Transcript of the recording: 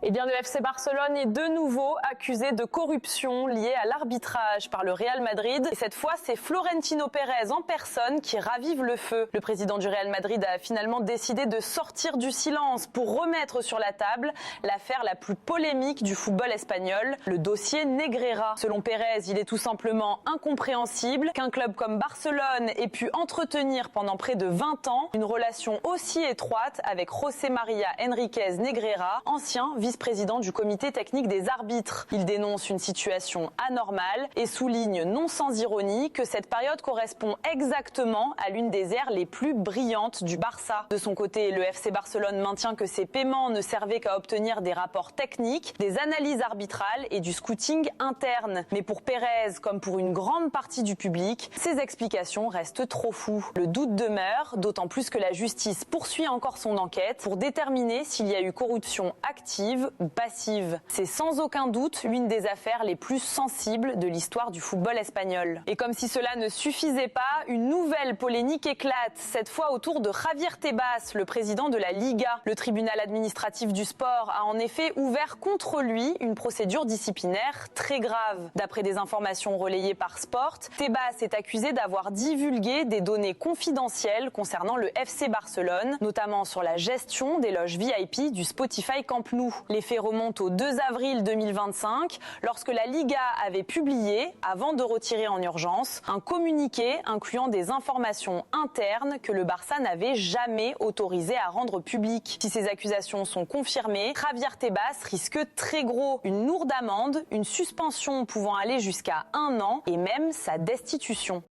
Eh bien, le FC Barcelone est de nouveau accusé de corruption liée à l'arbitrage par le Real Madrid. Et cette fois, c'est Florentino Pérez en personne qui ravive le feu. Le président du Real Madrid a finalement décidé de sortir du silence pour remettre sur la table l'affaire la plus polémique du football espagnol, le dossier Negreira. Selon Pérez, il est tout simplement incompréhensible qu'un club comme Barcelone ait pu entretenir pendant près de 20 ans une relation aussi étroite avec José María Enríquez Negreira, ancien vice-président du comité technique des arbitres. Il dénonce une situation anormale et souligne non sans ironie que cette période correspond exactement à l'une des ères les plus brillantes du Barça. De son côté, le FC Barcelone maintient que ces paiements ne servaient qu'à obtenir des rapports techniques, des analyses arbitrales et du scouting interne. Mais pour Pérez, comme pour une grande partie du public, ces explications restent trop floues. Le doute demeure, d'autant plus que la justice poursuit encore son enquête pour déterminer s'il y a eu corruption active ou passive. C'est sans aucun doute l'une des affaires les plus sensibles de l'histoire du football espagnol. Et comme si cela ne suffisait pas, une nouvelle polémique éclate, cette fois autour de Javier Tebas, le président de la Liga. Le tribunal administratif du sport a en effet ouvert contre lui une procédure disciplinaire très grave. D'après des informations relayées par Sport, Tebas est accusé d'avoir divulgué des données confidentielles concernant le FC Barcelone, notamment sur la gestion des loges VIP du Spotify Camp Nou. Les faits remontent au 2 avril 2025, lorsque la Liga avait publié, avant de retirer en urgence, un communiqué incluant des informations internes que le Barça n'avait jamais autorisé à rendre publiques. Si ces accusations sont confirmées, Javier Tebas risque très gros, une lourde amende, une suspension pouvant aller jusqu'à 1 an et même sa destitution.